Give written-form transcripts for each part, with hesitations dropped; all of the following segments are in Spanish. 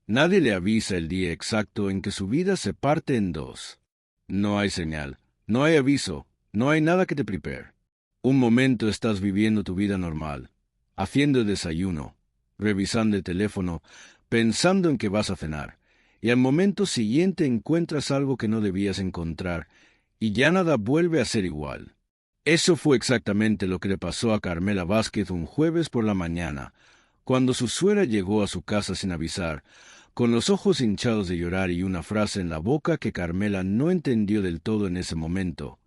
Nadie le avisa el día exacto en que su vida se parte en dos. No hay señal, no hay aviso, no hay nada que te prepare. Un momento estás viviendo tu vida normal, haciendo el desayuno, revisando el teléfono, pensando en que vas a cenar, y al momento siguiente encuentras algo que no debías encontrar, y ya nada vuelve a ser igual. Eso fue exactamente lo que le pasó a Carmela Vázquez un jueves por la mañana, cuando su suegra llegó a su casa sin avisar, con los ojos hinchados de llorar y una frase en la boca que Carmela no entendió del todo en ese momento,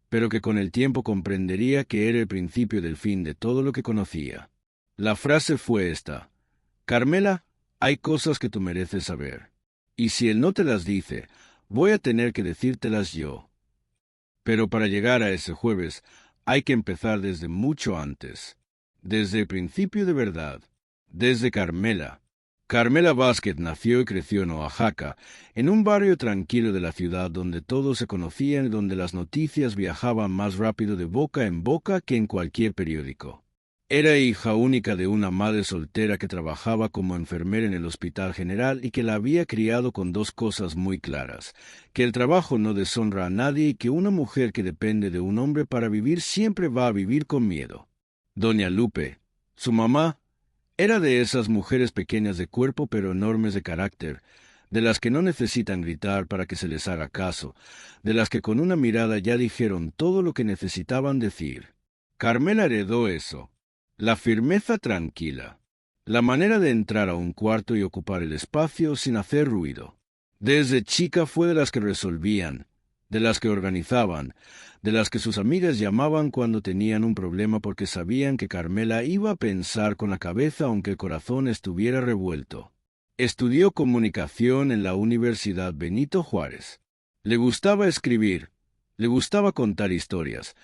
pero que con el tiempo comprendería que era el principio del fin de todo lo que conocía. La frase fue esta: Carmela, hay cosas que tú mereces saber. Y si él no te las dice, voy a tener que decírtelas yo. Pero para llegar a ese jueves, hay que empezar desde mucho antes. Desde el principio de verdad. Desde Carmela. Carmela Vázquez nació y creció en Oaxaca, en un barrio tranquilo de la ciudad donde todos se conocían y donde las noticias viajaban más rápido de boca en boca que en cualquier periódico. Era hija única de una madre soltera que trabajaba como enfermera en el Hospital General y que la había criado con dos cosas muy claras: que el trabajo no deshonra a nadie y que una mujer que depende de un hombre para vivir siempre va a vivir con miedo. Doña Lupe, su mamá, era de esas mujeres pequeñas de cuerpo pero enormes de carácter, de las que no necesitan gritar para que se les haga caso, de las que con una mirada ya dijeron todo lo que necesitaban decir. Carmela heredó eso. La firmeza tranquila, la manera de entrar a un cuarto y ocupar el espacio sin hacer ruido. Desde chica fue de las que resolvían, de las que organizaban, de las que sus amigas llamaban cuando tenían un problema porque sabían que Carmela iba a pensar con la cabeza aunque el corazón estuviera revuelto. Estudió comunicación en la Universidad Benito Juárez. Le gustaba escribir, le gustaba contar historias.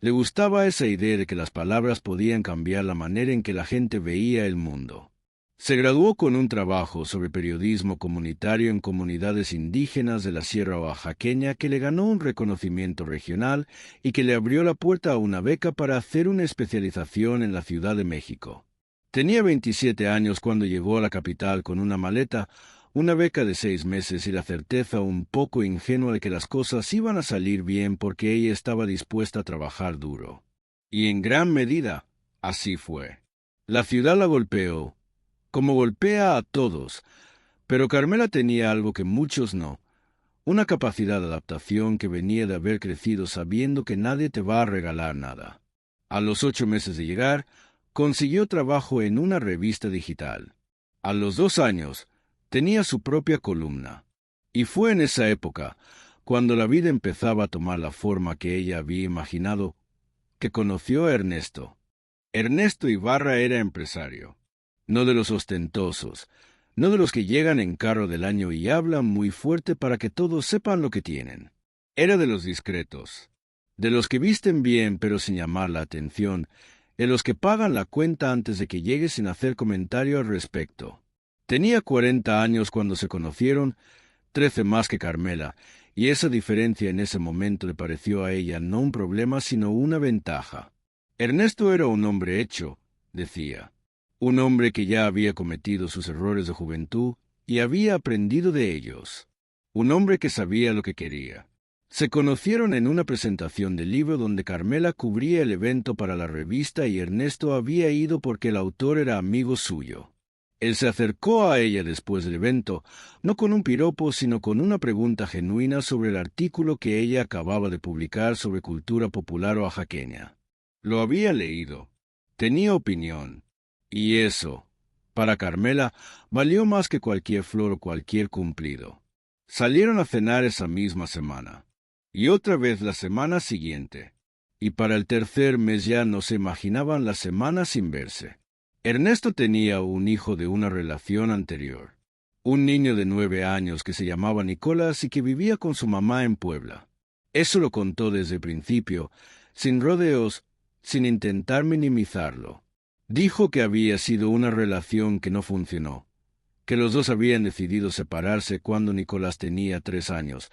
Le gustaba esa idea de que las palabras podían cambiar la manera en que la gente veía el mundo. Se graduó con un trabajo sobre periodismo comunitario en comunidades indígenas de la Sierra Oaxaqueña que le ganó un reconocimiento regional y que le abrió la puerta a una beca para hacer una especialización en la Ciudad de México. Tenía 27 años cuando llegó a la capital con una maleta, una beca de 6 meses y la certeza un poco ingenua de que las cosas iban a salir bien porque ella estaba dispuesta a trabajar duro. Y en gran medida, así fue. La ciudad la golpeó, como golpea a todos, pero Carmela tenía algo que muchos no: una capacidad de adaptación que venía de haber crecido sabiendo que nadie te va a regalar nada. A los 8 meses de llegar, consiguió trabajo en una revista digital. A los 2 años, tenía su propia columna. Y fue en esa época, cuando la vida empezaba a tomar la forma que ella había imaginado, que conoció a Ernesto. Ernesto Ibarra era empresario, no de los ostentosos, no de los que llegan en carro del año y hablan muy fuerte para que todos sepan lo que tienen. Era de los discretos, de los que visten bien pero sin llamar la atención, de los que pagan la cuenta antes de que llegue sin hacer comentario al respecto. Tenía 40 años cuando se conocieron, 13 más que Carmela, y esa diferencia en ese momento le pareció a ella no un problema sino una ventaja. Ernesto era un hombre hecho, decía, un hombre que ya había cometido sus errores de juventud y había aprendido de ellos, un hombre que sabía lo que quería. Se conocieron en una presentación del libro donde Carmela cubría el evento para la revista y Ernesto había ido porque el autor era amigo suyo. Él se acercó a ella después del evento, no con un piropo, sino con una pregunta genuina sobre el artículo que ella acababa de publicar sobre cultura popular oaxaqueña. Lo había leído, tenía opinión, y eso, para Carmela, valió más que cualquier flor o cualquier cumplido. Salieron a cenar esa misma semana, y otra vez la semana siguiente, y para el tercer mes ya no se imaginaban las semanas sin verse. Ernesto tenía un hijo de una relación anterior, un niño de 9 años que se llamaba Nicolás y que vivía con su mamá en Puebla. Eso lo contó desde el principio, sin rodeos, sin intentar minimizarlo. Dijo que había sido una relación que no funcionó, que los dos habían decidido separarse cuando Nicolás tenía 3 años,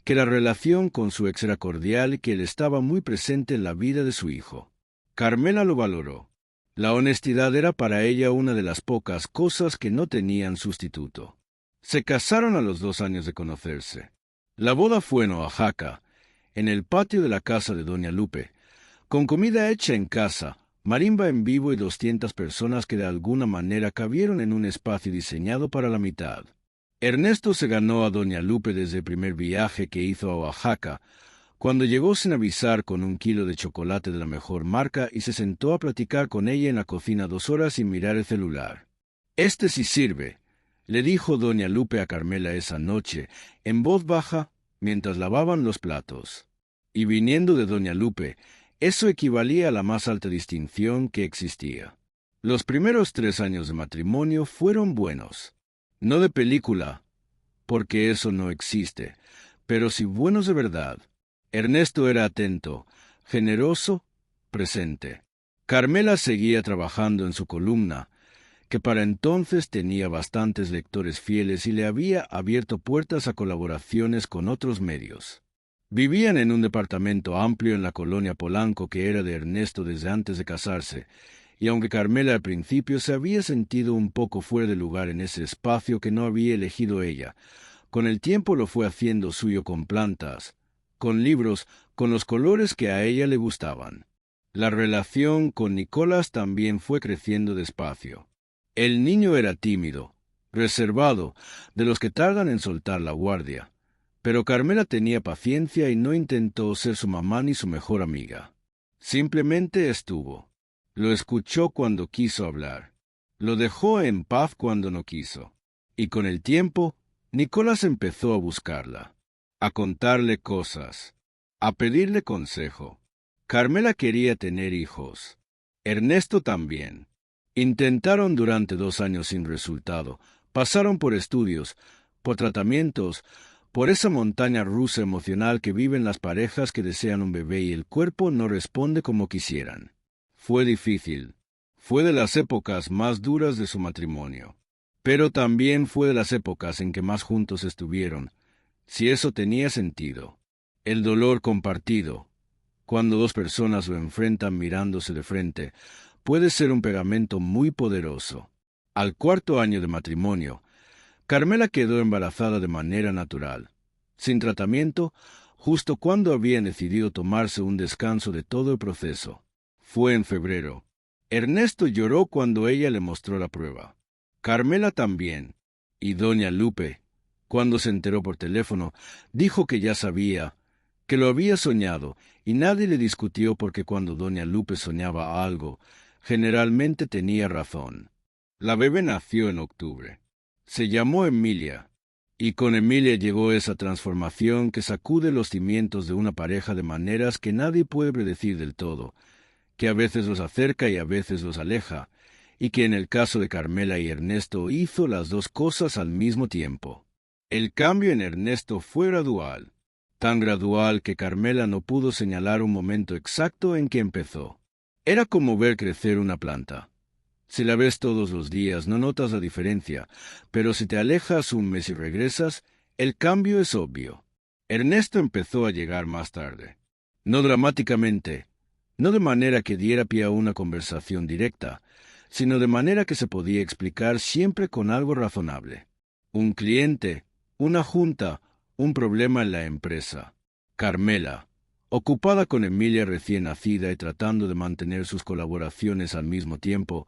que la relación con su ex era cordial y que él estaba muy presente en la vida de su hijo. Carmela lo valoró. La honestidad era para ella una de las pocas cosas que no tenían sustituto. Se casaron a los 2 años de conocerse. La boda fue en Oaxaca, en el patio de la casa de doña Lupe, con comida hecha en casa, marimba en vivo y 200 personas que de alguna manera cabieron en un espacio diseñado para la mitad. Ernesto se ganó a doña Lupe desde el primer viaje que hizo a Oaxaca, cuando llegó sin avisar con 1 kilo de chocolate de la mejor marca y se sentó a platicar con ella en la cocina 2 horas sin mirar el celular. «Este sí sirve», le dijo doña Lupe a Carmela esa noche, en voz baja, mientras lavaban los platos. Y viniendo de doña Lupe, eso equivalía a la más alta distinción que existía. Los primeros 3 años de matrimonio fueron buenos. No de película, porque eso no existe, pero sí buenos de verdad. Ernesto era atento, generoso, presente. Carmela seguía trabajando en su columna, que para entonces tenía bastantes lectores fieles y le había abierto puertas a colaboraciones con otros medios. Vivían en un departamento amplio en la colonia Polanco que era de Ernesto desde antes de casarse, y aunque Carmela al principio se había sentido un poco fuera de lugar en ese espacio que no había elegido ella, con el tiempo lo fue haciendo suyo con plantas, con libros, con los colores que a ella le gustaban. La relación con Nicolás también fue creciendo despacio. El niño era tímido, reservado, de los que tardan en soltar la guardia, pero Carmela tenía paciencia y no intentó ser su mamá ni su mejor amiga. Simplemente estuvo. Lo escuchó cuando quiso hablar. Lo dejó en paz cuando no quiso. Y con el tiempo, Nicolás empezó a buscarla, a contarle cosas, a pedirle consejo. Carmela quería tener hijos. Ernesto también. Intentaron durante 2 años sin resultado. Pasaron por estudios, por tratamientos, por esa montaña rusa emocional que viven las parejas que desean un bebé y el cuerpo no responde como quisieran. Fue difícil. Fue de las épocas más duras de su matrimonio. Pero también fue de las épocas en que más juntos estuvieron, si eso tenía sentido. El dolor compartido, cuando 2 personas lo enfrentan mirándose de frente, puede ser un pegamento muy poderoso. Al 4 año de matrimonio, Carmela quedó embarazada de manera natural, sin tratamiento, justo cuando habían decidido tomarse un descanso de todo el proceso. Fue en febrero. Ernesto lloró cuando ella le mostró la prueba. Carmela también. Y doña Lupe, cuando se enteró por teléfono, dijo que ya sabía, que lo había soñado, y nadie le discutió porque cuando doña Lupe soñaba algo, generalmente tenía razón. La bebé nació en octubre. Se llamó Emilia, y con Emilia llegó esa transformación que sacude los cimientos de una pareja de maneras que nadie puede predecir del todo, que a veces los acerca y a veces los aleja, y que en el caso de Carmela y Ernesto hizo las dos cosas al mismo tiempo. El cambio en Ernesto fue gradual, tan gradual que Carmela no pudo señalar un momento exacto en que empezó. Era como ver crecer una planta. Si la ves todos los días no notas la diferencia, pero si te alejas un mes y regresas, el cambio es obvio. Ernesto empezó a llegar más tarde. No dramáticamente, no de manera que diera pie a una conversación directa, sino de manera que se podía explicar siempre con algo razonable. Un cliente, una junta, un problema en la empresa. Carmela, ocupada con Emilia recién nacida y tratando de mantener sus colaboraciones al mismo tiempo,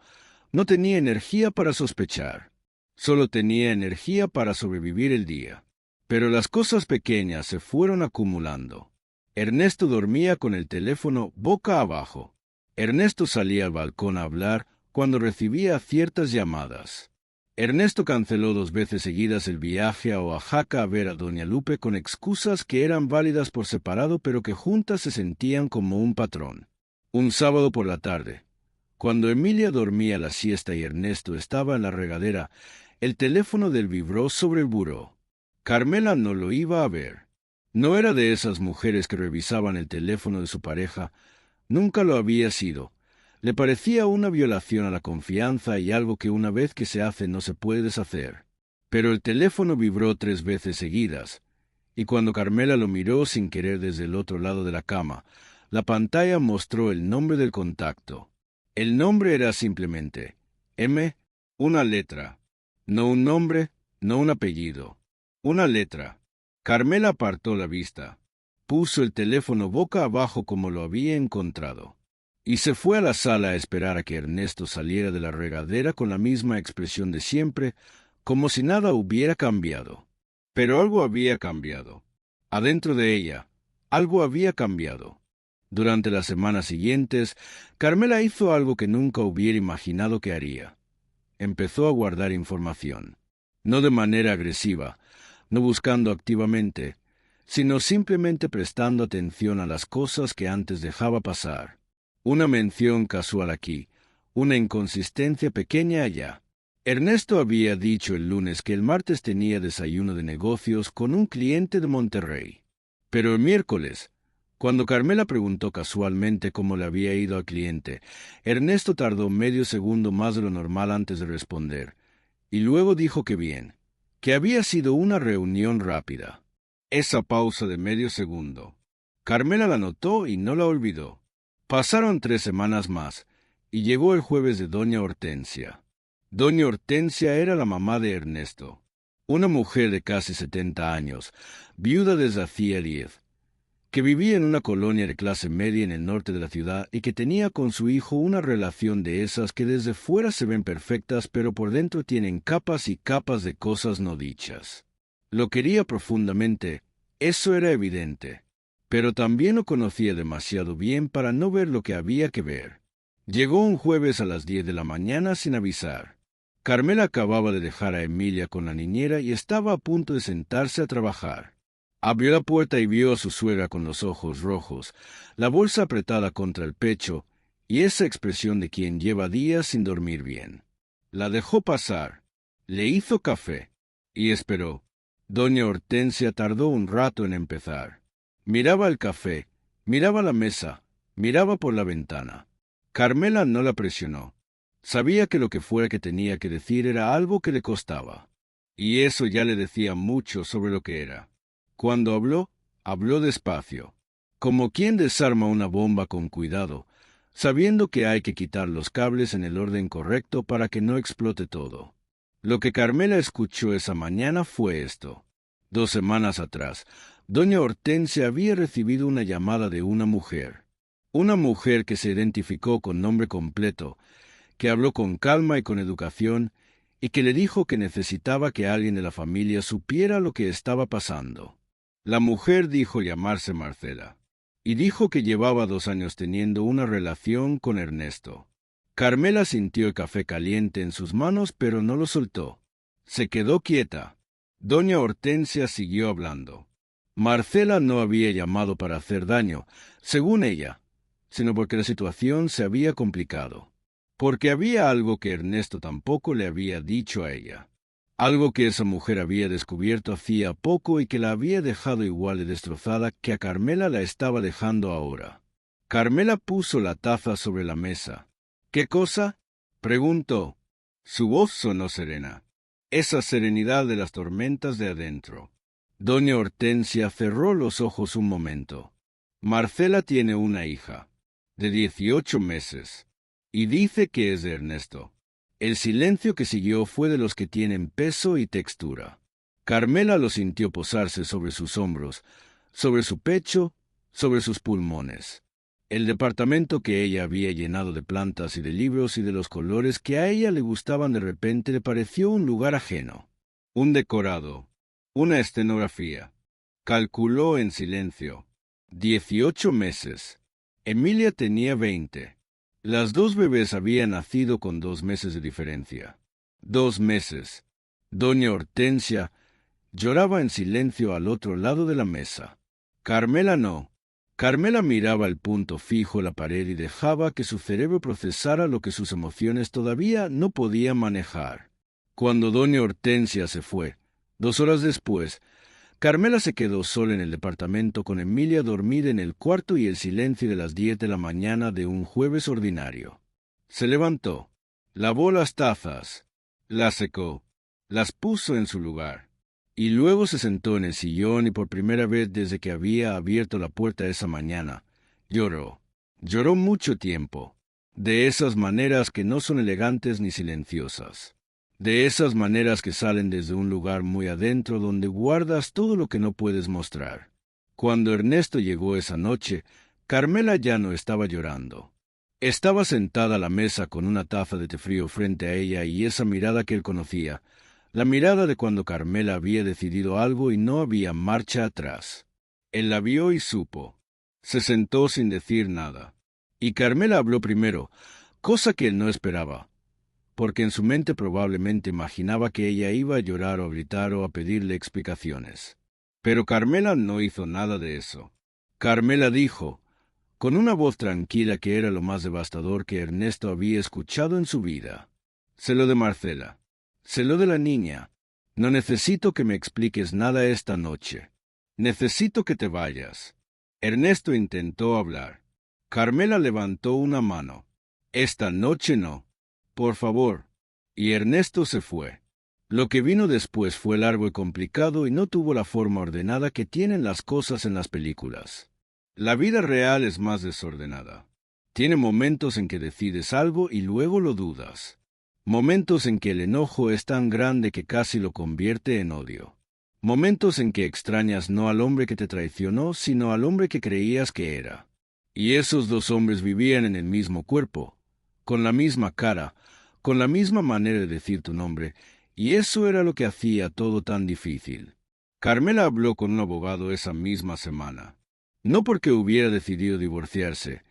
no tenía energía para sospechar. Solo tenía energía para sobrevivir el día. Pero las cosas pequeñas se fueron acumulando. Ernesto dormía con el teléfono boca abajo. Ernesto salía al balcón a hablar cuando recibía ciertas llamadas. Ernesto canceló 2 veces seguidas el viaje a Oaxaca a ver a doña Lupe con excusas que eran válidas por separado pero que juntas se sentían como un patrón. Un sábado por la tarde, cuando Emilia dormía la siesta y Ernesto estaba en la regadera, el teléfono del vibró sobre el buró. Carmela no lo iba a ver. No era de esas mujeres que revisaban el teléfono de su pareja. Nunca lo había sido. Le parecía una violación a la confianza y algo que una vez que se hace no se puede deshacer. Pero el teléfono vibró 3 veces seguidas, y cuando Carmela lo miró sin querer desde el otro lado de la cama, la pantalla mostró el nombre del contacto. El nombre era simplemente M, una letra. No un nombre, no un apellido. Una letra. Carmela apartó la vista. Puso el teléfono boca abajo como lo había encontrado. Y se fue a la sala a esperar a que Ernesto saliera de la regadera con la misma expresión de siempre, como si nada hubiera cambiado. Pero algo había cambiado. Adentro de ella, algo había cambiado. Durante las semanas siguientes, Carmela hizo algo que nunca hubiera imaginado que haría. Empezó a guardar información. No de manera agresiva, no buscando activamente, sino simplemente prestando atención a las cosas que antes dejaba pasar. Una mención casual aquí, una inconsistencia pequeña allá. Ernesto había dicho el lunes que el martes tenía desayuno de negocios con un cliente de Monterrey. Pero el miércoles, cuando Carmela preguntó casualmente cómo le había ido al cliente, Ernesto tardó medio segundo más de lo normal antes de responder, y luego dijo que bien, que había sido una reunión rápida. Esa pausa de medio segundo. Carmela la notó y no la olvidó. Pasaron 3 semanas más, y llegó el jueves de Doña Hortensia. Doña Hortensia era la mamá de Ernesto, una mujer de casi 70 años, viuda desde hacía 10, que vivía en una colonia de clase media en el norte de la ciudad y que tenía con su hijo una relación de esas que desde fuera se ven perfectas, pero por dentro tienen capas y capas de cosas no dichas. Lo quería profundamente, eso era evidente, pero también lo conocía demasiado bien para no ver lo que había que ver. Llegó un jueves a las 10 de la mañana sin avisar. Carmela acababa de dejar a Emilia con la niñera y estaba a punto de sentarse a trabajar. Abrió la puerta y vio a su suegra con los ojos rojos, la bolsa apretada contra el pecho y esa expresión de quien lleva días sin dormir bien. La dejó pasar, le hizo café y esperó. Doña Hortensia tardó un rato en empezar. Miraba el café, miraba la mesa, miraba por la ventana. Carmela no la presionó. Sabía que lo que fuera que tenía que decir era algo que le costaba. Y eso ya le decía mucho sobre lo que era. Cuando habló, habló despacio, como quien desarma una bomba con cuidado, sabiendo que hay que quitar los cables en el orden correcto para que no explote todo. Lo que Carmela escuchó esa mañana fue esto. 2 semanas atrás, Doña Hortensia había recibido una llamada de una mujer que se identificó con nombre completo, que habló con calma y con educación, y que le dijo que necesitaba que alguien de la familia supiera lo que estaba pasando. La mujer dijo llamarse Marcela, y dijo que llevaba 2 años teniendo una relación con Ernesto. Carmela sintió el café caliente en sus manos, pero no lo soltó. Se quedó quieta. Doña Hortensia siguió hablando. Marcela no había llamado para hacer daño, según ella, sino porque la situación se había complicado. Porque había algo que Ernesto tampoco le había dicho a ella. Algo que esa mujer había descubierto hacía poco y que la había dejado igual de destrozada que a Carmela la estaba dejando ahora. Carmela puso la taza sobre la mesa. ¿Qué cosa?, preguntó. Su voz sonó serena. Esa serenidad de las tormentas de adentro. Doña Hortensia cerró los ojos un momento. Marcela tiene una hija, de 18 meses, y dice que es de Ernesto. El silencio que siguió fue de los que tienen peso y textura. Carmela lo sintió posarse sobre sus hombros, sobre su pecho, sobre sus pulmones. El departamento que ella había llenado de plantas y de libros y de los colores que a ella le gustaban de repente le pareció un lugar ajeno. Un decorado, una escenografía. Calculó en silencio. 18 meses. Emilia tenía 20. Las 2 bebés habían nacido con 2 meses de diferencia. 2 meses. Doña Hortensia lloraba en silencio al otro lado de la mesa. Carmela no. Carmela miraba el punto fijo en la pared y dejaba que su cerebro procesara lo que sus emociones todavía no podían manejar. Cuando doña Hortensia se fue, 2 horas después, Carmela se quedó sola en el departamento con Emilia dormida en el cuarto y el silencio de las 10 de la mañana de un jueves ordinario. Se levantó, lavó las tazas, las secó, las puso en su lugar, y luego se sentó en el sillón y por primera vez desde que había abierto la puerta esa mañana, lloró. Lloró mucho tiempo, de esas maneras que no son elegantes ni silenciosas. De esas maneras que salen desde un lugar muy adentro donde guardas todo lo que no puedes mostrar. Cuando Ernesto llegó esa noche, Carmela ya no estaba llorando. Estaba sentada a la mesa con una taza de té frío frente a ella y esa mirada que él conocía, la mirada de cuando Carmela había decidido algo y no había marcha atrás. Él la vio y supo. Se sentó sin decir nada. Y Carmela habló primero, cosa que él no esperaba, porque en su mente probablemente imaginaba que ella iba a llorar o a gritar o a pedirle explicaciones. Pero Carmela no hizo nada de eso. Carmela dijo, con una voz tranquila que era lo más devastador que Ernesto había escuchado en su vida: sé lo de Marcela, sé lo de la niña. No necesito que me expliques nada esta noche. Necesito que te vayas. Ernesto intentó hablar. Carmela levantó una mano. Esta noche no. Por favor. Y Ernesto se fue. Lo que vino después fue largo y complicado y no tuvo la forma ordenada que tienen las cosas en las películas. La vida real es más desordenada. Tiene momentos en que decides algo y luego lo dudas. Momentos en que el enojo es tan grande que casi lo convierte en odio. Momentos en que extrañas no al hombre que te traicionó, sino al hombre que creías que era. Y esos dos hombres vivían en el mismo cuerpo, con la misma cara, con la misma manera de decir tu nombre, y eso era lo que hacía todo tan difícil. Carmela habló con un abogado esa misma semana. No porque hubiera decidido divorciarse,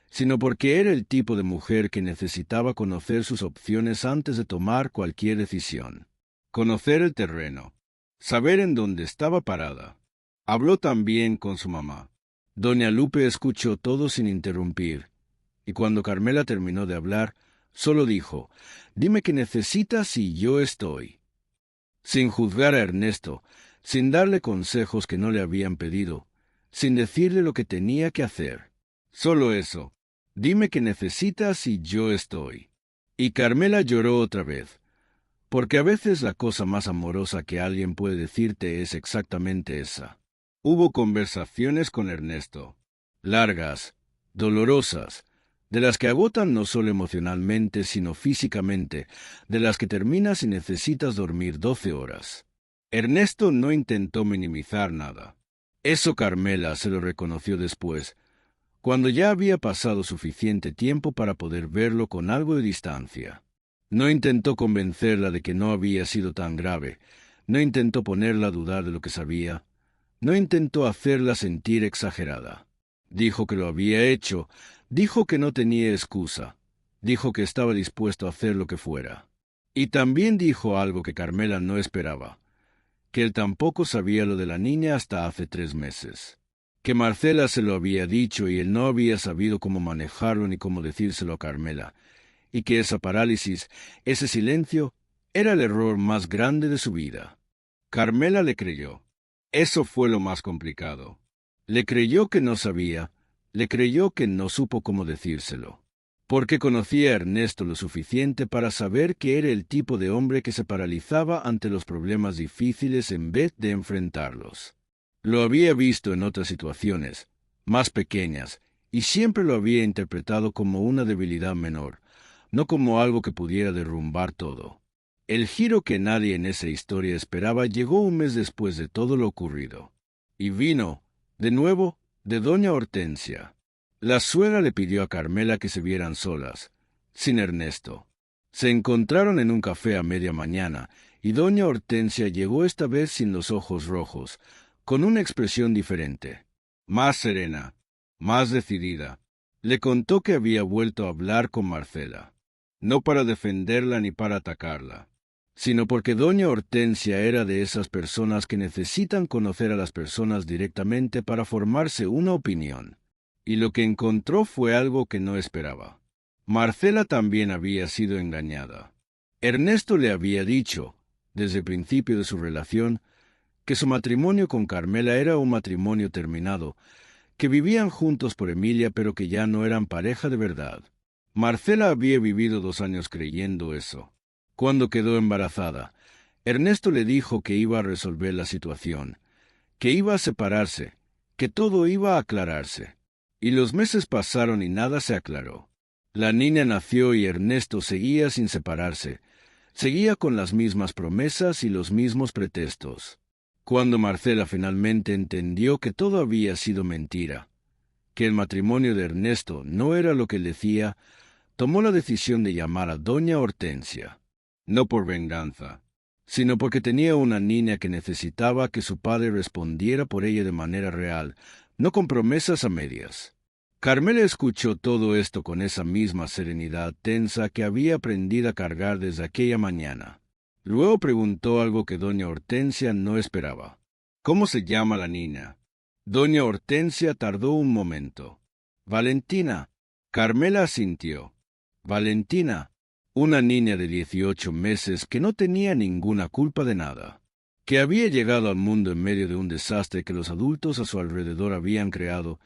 sino porque era el tipo de mujer que necesitaba conocer sus opciones antes de tomar cualquier decisión. Conocer el terreno, saber en dónde estaba parada. Habló también con su mamá. Doña Lupe escuchó todo sin interrumpir, y cuando Carmela terminó de hablar, solo dijo, «Dime qué necesitas y yo estoy». Sin juzgar a Ernesto, sin darle consejos que no le habían pedido, sin decirle lo que tenía que hacer. Solo eso. Dime qué necesitas y yo estoy. Y Carmela lloró otra vez, porque a veces la cosa más amorosa que alguien puede decirte es exactamente esa. Hubo conversaciones con Ernesto, largas, dolorosas, de las que agotan no solo emocionalmente, sino físicamente, de las que terminas y necesitas dormir 12 horas. Ernesto no intentó minimizar nada. Eso Carmela se lo reconoció después, cuando ya había pasado suficiente tiempo para poder verlo con algo de distancia. No intentó convencerla de que no había sido tan grave, no intentó ponerla a dudar de lo que sabía, no intentó hacerla sentir exagerada. Dijo que lo había hecho, dijo que no tenía excusa, dijo que estaba dispuesto a hacer lo que fuera. Y también dijo algo que Carmela no esperaba, que él tampoco sabía lo de la niña hasta hace 3 meses. Que Marcela se lo había dicho y él no había sabido cómo manejarlo ni cómo decírselo a Carmela, y que esa parálisis, ese silencio, era el error más grande de su vida. Carmela le creyó. Eso fue lo más complicado. Le creyó que no sabía, le creyó que no supo cómo decírselo, porque conocía a Ernesto lo suficiente para saber que era el tipo de hombre que se paralizaba ante los problemas difíciles en vez de enfrentarlos. Lo había visto en otras situaciones, más pequeñas, y siempre lo había interpretado como una debilidad menor, no como algo que pudiera derrumbar todo. El giro que nadie en esa historia esperaba llegó un mes después de todo lo ocurrido. Y vino, de nuevo, de doña Hortensia. La suegra le pidió a Carmela que se vieran solas, sin Ernesto. Se encontraron en un café a media mañana, y doña Hortensia llegó esta vez sin los ojos rojos, con una expresión diferente, más serena, más decidida. Le contó que había vuelto a hablar con Marcela, no para defenderla ni para atacarla, sino porque doña Hortensia era de esas personas que necesitan conocer a las personas directamente para formarse una opinión. Y lo que encontró fue algo que no esperaba. Marcela también había sido engañada. Ernesto le había dicho, desde el principio de su relación, que su matrimonio con Carmela era un matrimonio terminado, que vivían juntos por Emilia pero que ya no eran pareja de verdad. Marcela había vivido 2 años creyendo eso. Cuando quedó embarazada, Ernesto le dijo que iba a resolver la situación, que iba a separarse, que todo iba a aclararse. Y los meses pasaron y nada se aclaró. La niña nació y Ernesto seguía sin separarse, Seguía con las mismas promesas y los mismos pretextos. Cuando Marcela finalmente entendió que todo había sido mentira, que el matrimonio de Ernesto no era lo que él decía, tomó la decisión de llamar a doña Hortensia, no por venganza, sino porque tenía una niña que necesitaba que su padre respondiera por ella de manera real, no con promesas a medias. Carmela escuchó todo esto con esa misma serenidad tensa que había aprendido a cargar desde aquella mañana. Luego preguntó algo que doña Hortensia no esperaba. ¿Cómo se llama la niña? Doña Hortensia tardó un momento. Valentina. Carmela asintió. Valentina, una niña de 18 meses que no tenía ninguna culpa de nada, que había llegado al mundo en medio de un desastre que los adultos a su alrededor habían creado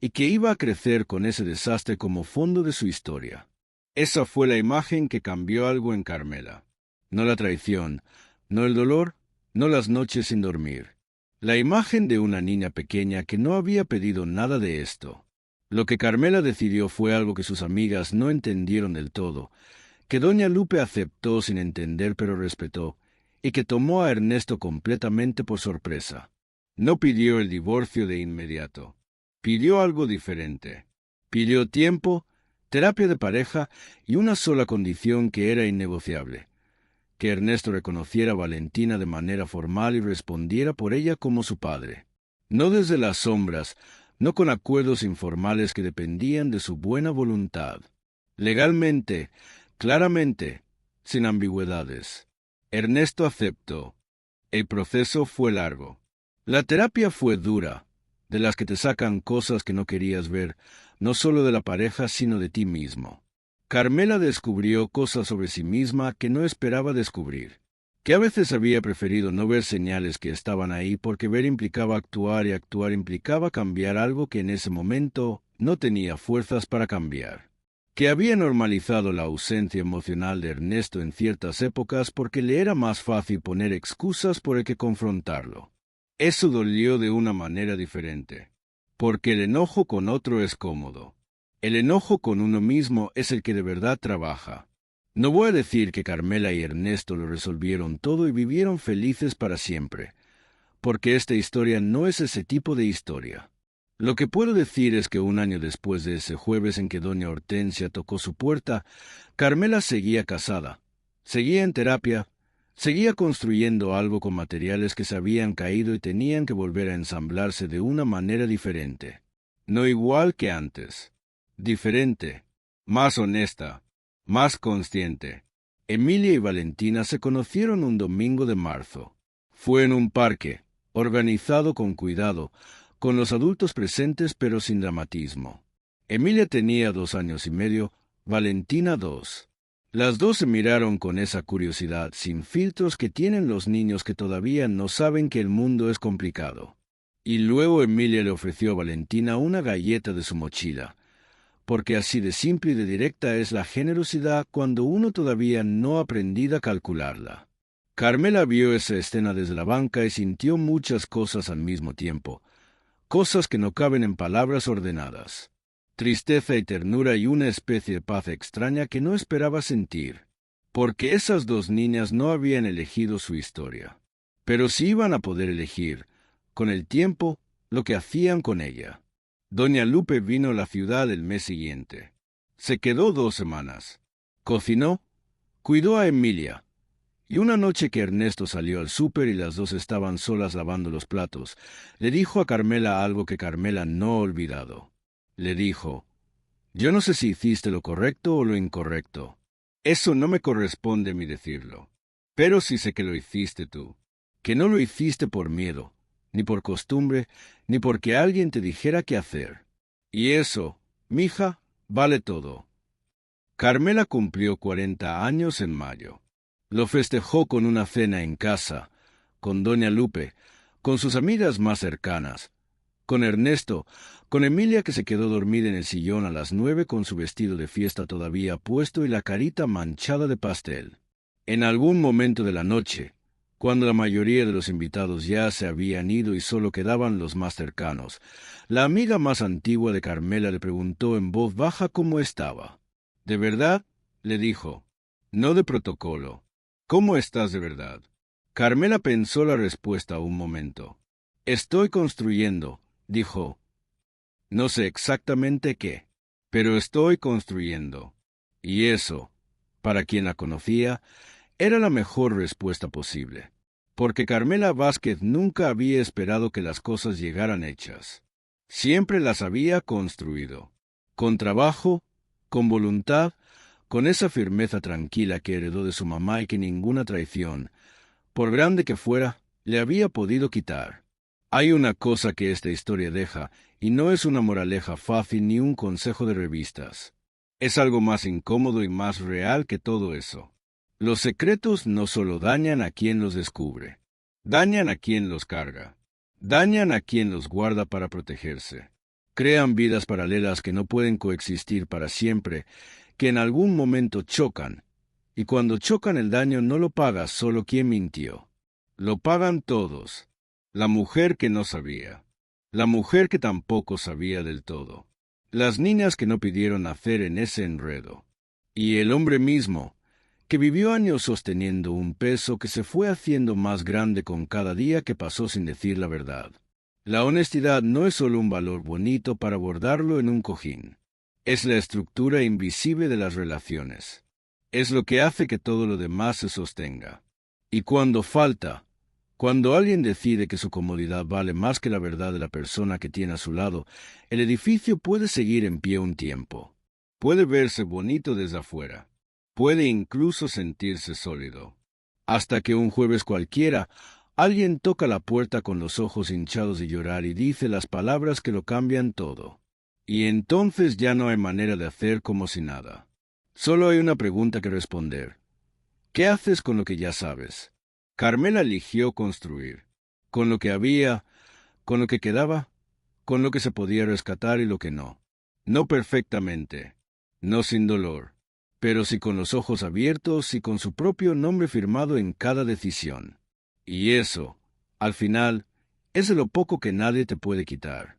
y que iba a crecer con ese desastre como fondo de su historia. Esa fue la imagen que cambió algo en Carmela. No la traición, no el dolor, no las noches sin dormir. La imagen de una niña pequeña que no había pedido nada de esto. Lo que Carmela decidió fue algo que sus amigas no entendieron del todo, que doña Lupe aceptó sin entender pero respetó, y que tomó a Ernesto completamente por sorpresa. No pidió el divorcio de inmediato. Pidió algo diferente. Pidió tiempo, terapia de pareja y una sola condición que era innegociable: que Ernesto reconociera a Valentina de manera formal y respondiera por ella como su padre. No desde las sombras, no con acuerdos informales que dependían de su buena voluntad. Legalmente, claramente, sin ambigüedades. Ernesto aceptó. El proceso fue largo. La terapia fue dura, de las que te sacan cosas que no querías ver, no solo de la pareja, sino de ti mismo. Carmela descubrió cosas sobre sí misma que no esperaba descubrir, que a veces había preferido no ver señales que estaban ahí porque ver implicaba actuar y actuar implicaba cambiar algo que en ese momento no tenía fuerzas para cambiar, que había normalizado la ausencia emocional de Ernesto en ciertas épocas porque le era más fácil poner excusas por el que confrontarlo. Eso dolió de una manera diferente, porque el enojo con otro es cómodo. El enojo con uno mismo es el que de verdad trabaja. No voy a decir que Carmela y Ernesto lo resolvieron todo y vivieron felices para siempre, porque esta historia no es ese tipo de historia. Lo que puedo decir es que un año después de ese jueves en que doña Hortensia tocó su puerta, Carmela seguía casada, seguía en terapia, seguía construyendo algo con materiales que se habían caído y tenían que volver a ensamblarse de una manera diferente. No igual que antes. Diferente, más honesta, más consciente. Emilia y Valentina se conocieron un domingo de marzo. Fue en un parque, organizado con cuidado, con los adultos presentes pero sin dramatismo. Emilia tenía 2 años y medio, Valentina 2. Las dos se miraron con esa curiosidad sin filtros que tienen los niños que todavía no saben que el mundo es complicado. Y luego Emilia le ofreció a Valentina una galleta de su mochila, porque así de simple y de directa es la generosidad cuando uno todavía no ha aprendido a calcularla. Carmela vio esa escena desde la banca y sintió muchas cosas al mismo tiempo, cosas que no caben en palabras ordenadas. Tristeza y ternura y una especie de paz extraña que no esperaba sentir, porque esas dos niñas no habían elegido su historia, pero sí iban a poder elegir, con el tiempo, lo que hacían con ella. Doña Lupe vino a la ciudad el mes siguiente. Se quedó 2 semanas. Cocinó, cuidó a Emilia. Y una noche que Ernesto salió al súper y las dos estaban solas lavando los platos, le dijo a Carmela algo que Carmela no ha olvidado. Le dijo: «Yo no sé si hiciste lo correcto o lo incorrecto. Eso no me corresponde a mí decirlo. Pero sí sé que lo hiciste tú. Que no lo hiciste por miedo, ni por costumbre, ni porque alguien te dijera qué hacer. Y eso, mija, vale todo». Carmela cumplió 40 años en mayo. Lo festejó con una cena en casa, con doña Lupe, con sus amigas más cercanas, con Ernesto, con Emilia que se quedó dormida en el sillón a las 9 con su vestido de fiesta todavía puesto y la carita manchada de pastel. En algún momento de la noche, cuando la mayoría de los invitados ya se habían ido y solo quedaban los más cercanos, la amiga más antigua de Carmela le preguntó en voz baja cómo estaba. «¿De verdad?», le dijo. «No de protocolo». ¿Cómo estás de verdad? Carmela pensó la respuesta un momento. Estoy construyendo, dijo. No sé exactamente qué, pero estoy construyendo. Y eso, para quien la conocía, era la mejor respuesta posible, porque Carmela Vázquez nunca había esperado que las cosas llegaran hechas. Siempre las había construido, con trabajo, con voluntad, con esa firmeza tranquila que heredó de su mamá y que ninguna traición, por grande que fuera, le había podido quitar. Hay una cosa que esta historia deja, y no es una moraleja fácil ni un consejo de revistas. Es algo más incómodo y más real que todo eso. Los secretos no solo dañan a quien los descubre, dañan a quien los carga, dañan a quien los guarda para protegerse. Crean vidas paralelas que no pueden coexistir para siempre, que en algún momento chocan, y cuando chocan el daño no lo paga solo quien mintió. Lo pagan todos. La mujer que no sabía, la mujer que tampoco sabía del todo, las niñas que no pidieron nacer en ese enredo, y el hombre mismo, que vivió años sosteniendo un peso que se fue haciendo más grande con cada día que pasó sin decir la verdad. La honestidad no es solo un valor bonito para bordarlo en un cojín. Es la estructura invisible de las relaciones. Es lo que hace que todo lo demás se sostenga. Y cuando falta, cuando alguien decide que su comodidad vale más que la verdad de la persona que tiene a su lado, el edificio puede seguir en pie un tiempo. Puede verse bonito desde afuera. Puede incluso sentirse sólido. Hasta que un jueves cualquiera, alguien toca la puerta con los ojos hinchados de llorar y dice las palabras que lo cambian todo. Y entonces ya no hay manera de hacer como si nada. Solo hay una pregunta que responder. ¿Qué haces con lo que ya sabes? Carmela eligió construir. Con lo que había, con lo que quedaba, con lo que se podía rescatar y lo que no. No perfectamente, no sin dolor, pero sí con los ojos abiertos y con su propio nombre firmado en cada decisión. Y eso, al final, es de lo poco que nadie te puede quitar.